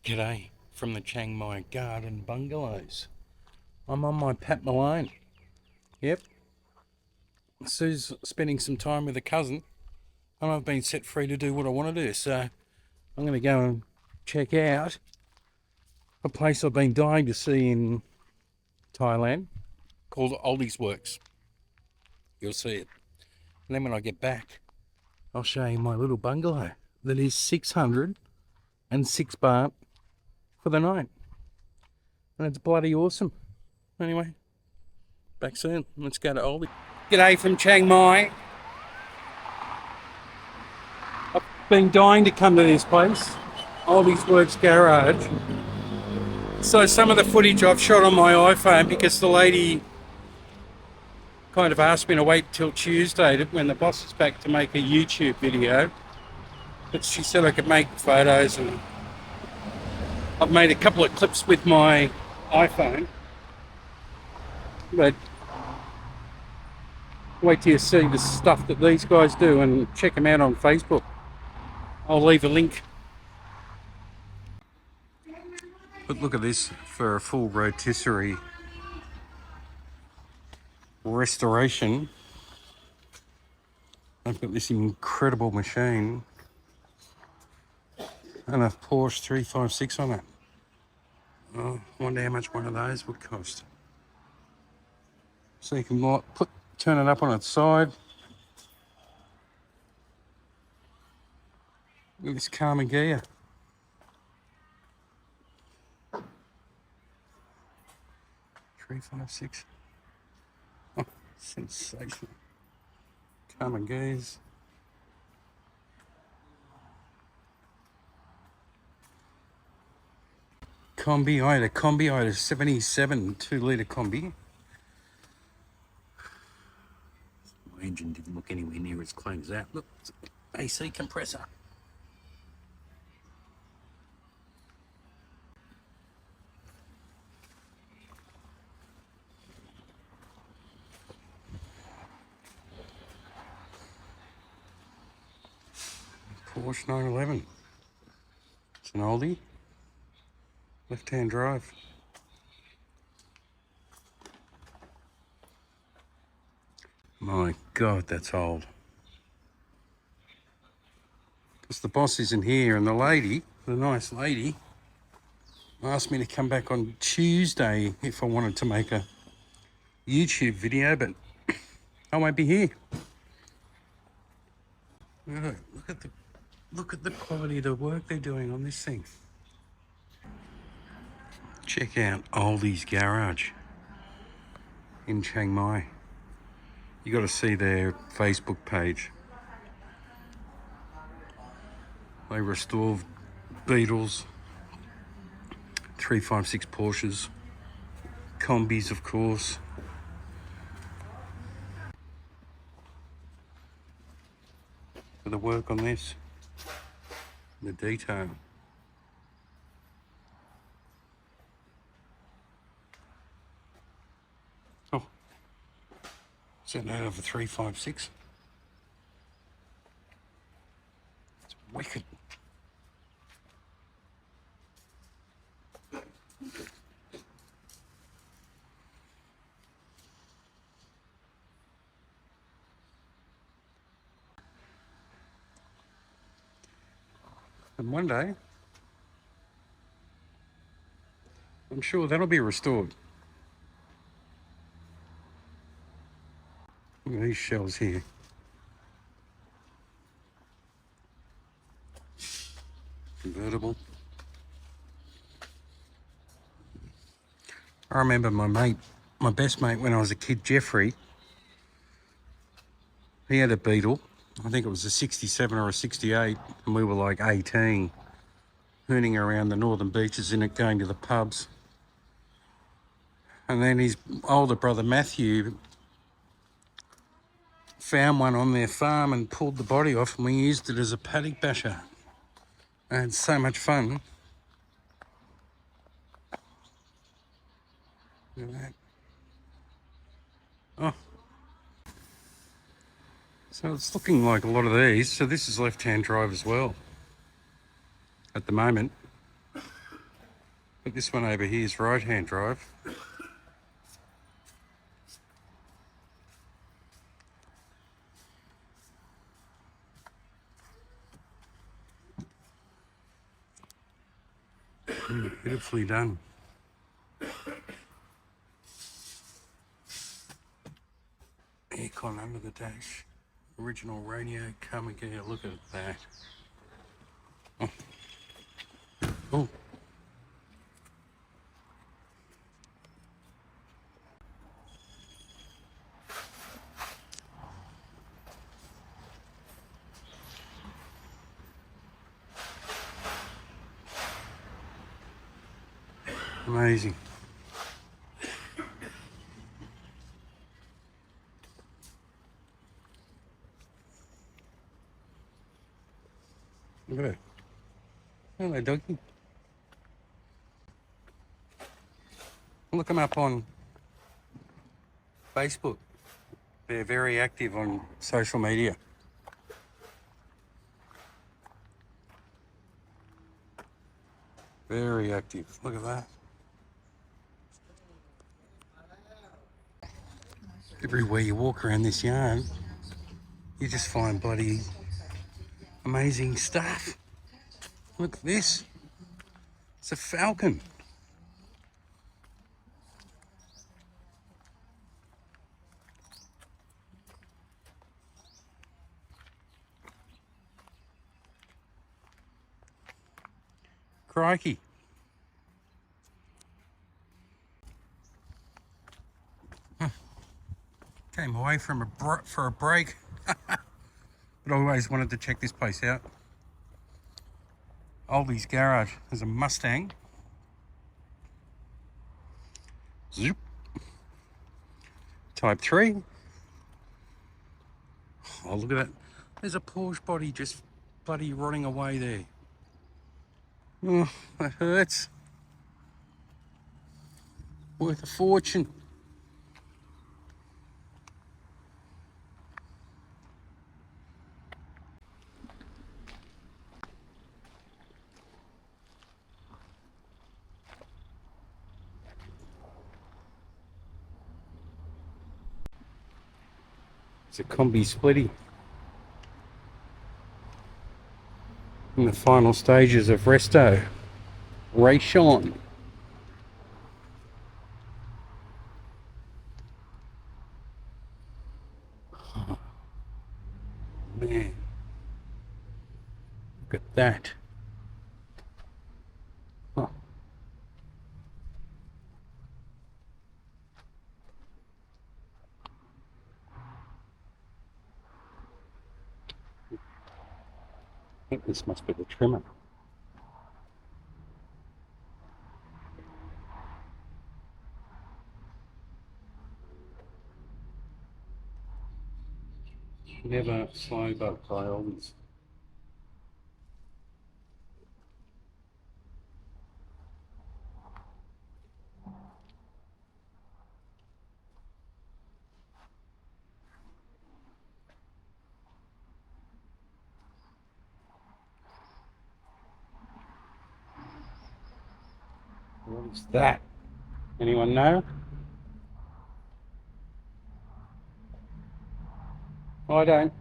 G'day from the Chiang Mai garden bungalows. I'm on my Pat Malone. Yep. Sue's spending some time with a cousin and I've been set free to do what I want to do. So I'm going to go and check out a place I've been dying to see in Thailand called Oldies Works. You'll see it. And then when I get back, I'll show you my little bungalow that is 606 baht for the night. And it's bloody awesome. Anyway, back soon. Let's go to Oldie. G'day from Chiang Mai. I've been dying to come to this place, Oldie's Works Garage. So some of the footage I've shot on my iPhone because the lady kind of asked me to wait till Tuesday when the boss is back to make a YouTube video. But she said I could make photos, and I've made a couple of clips with my iPhone. But wait till you see the stuff that these guys do and check them out on Facebook. I'll leave a link. But look at this for a full rotisserie restoration. I've got this incredible machine and a Porsche 356 on it. Oh, I wonder how much one of those would cost. So you can turn it up on its side. Look at this Karma gear. $356. Oh, sensational. Karma gears. Combi, I had a 77 2-litre combi. My engine didn't look anywhere near as clean as that. Look, it's an AC compressor. Porsche 911. It's an oldie. Left-hand drive. My God, that's old. Because the boss isn't here, and the lady, the nice lady, asked me to come back on Tuesday if I wanted to make a YouTube video, but I won't be here. Look at the quality of the work they're doing on this thing. Check out Oldie's Garage in Chiang Mai. You got to see their Facebook page. They restore Beetles, 356 Porsches, combis, of course. For the work on this, the detail. Oh, is that out of a 356? It's wicked. And one day, I'm sure that'll be restored. Look at these shells here. Convertible. I remember my best mate when I was a kid, Jeffrey, he had a Beetle. I think it was a 67 or a 68, and we were like 18, hooning around the northern beaches in it, going to the pubs. And then his older brother Matthew found one on their farm and pulled the body off, and we used it as a paddock basher. I had so much fun. Look at that. Oh. So it's looking like a lot of these. So this is left-hand drive as well at the moment. But this one over here is right-hand drive. Beautifully done. Aircon under the dash. Original radio. Come and get a look at that. Oh. Oh. Amazing. Look at it. Hello, doggy. Look them up on Facebook. They're very active on social media. Very active. Look at that. Everywhere you walk around this yard, you just find bloody amazing stuff. Look at this. It's a Falcon. Crikey. Came away from for a break. But I always wanted to check this place out. Oldie's garage. There's a Mustang. Zoop. Type 3. Oh, look at that. There's a Porsche body just bloody rotting away there. Oh, that hurts. Worth a fortune. It's a combi splitty. In the final stages of resto. Race on. Oh, man. Look at that. Oh. I think this must be the trimmer. Never slow but by Oldies. What is that? Anyone know? I don't.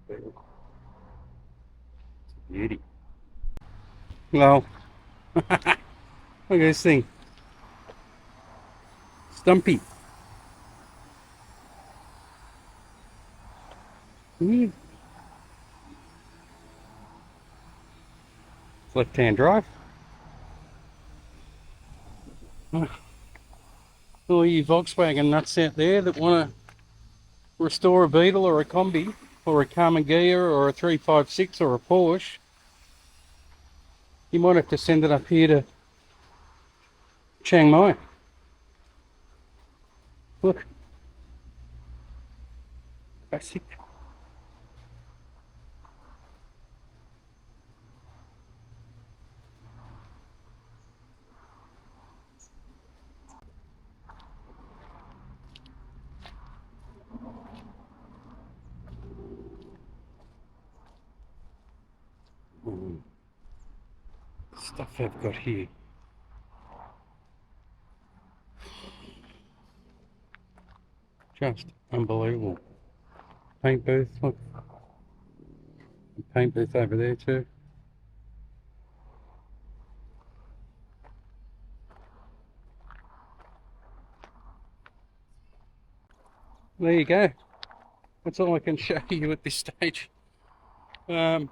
It's a beauty. Well, look at this thing. Stumpy. Mm. Left-hand drive. All you Volkswagen nuts out there that want to restore a Beetle or a Combi or a Carmageia or a 356 or a Porsche, you might have to send it up here to Chiang Mai. Look. Classic. Stuff they've got here. Just unbelievable. Paint booth, look. Paint booth over there too. There you go. That's all I can show you at this stage. I'm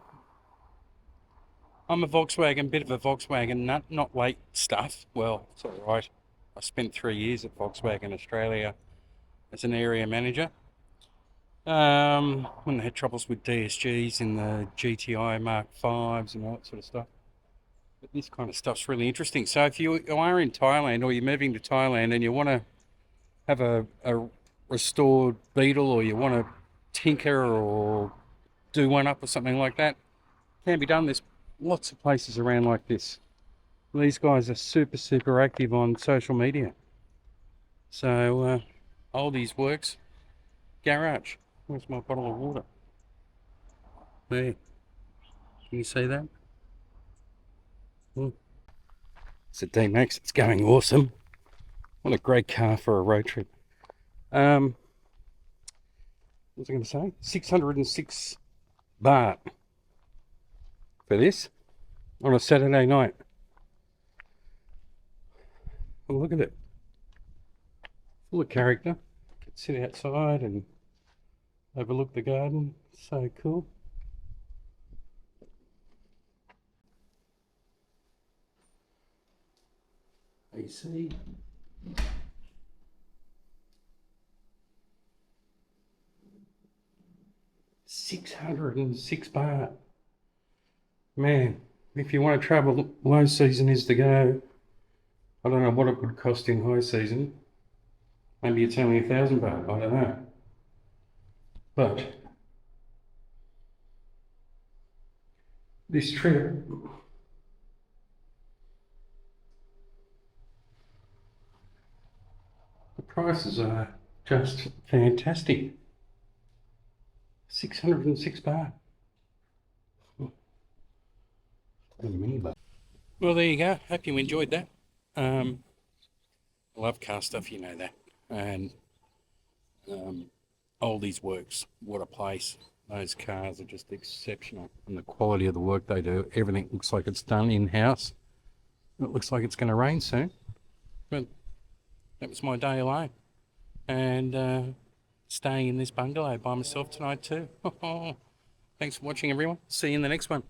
a Volkswagen, bit of a Volkswagen nut, not late stuff. Well, it's all right. I spent 3 years at Volkswagen Australia as an area manager. When they had troubles with DSGs in the GTI Mark 5s and all that sort of stuff. But this kind of stuff's really interesting. So if you are in Thailand or you're moving to Thailand and you want to have a restored Beetle, or you want to tinker or do one up or something like that, can be done. There's lots of places around like this. These guys are super active on social media. So Oldies Works Garage. Where's my bottle of water? There. Can you see that? It's a D-Max. It's going awesome. What a great car for a road trip. What was I going to say? 606 baht for this on a Saturday night. Oh, look at it. Full of character. Can sit outside and overlook the garden. So cool. AC. $606. Man, if you want to travel, low season is the go. I don't know what it would cost in high season. Maybe it's only 1,000 baht, I don't know. But this trip, the prices are just fantastic. 606 baht. Well, there you go. Hope you enjoyed that. I love car stuff, you know that. And Oldies Works, what a place. Those cars are just exceptional. And the quality of the work they do, everything looks like it's done in-house. It looks like it's going to rain soon. But that was my day alone. And staying in this bungalow by myself tonight too. Thanks for watching, everyone. See you in the next one.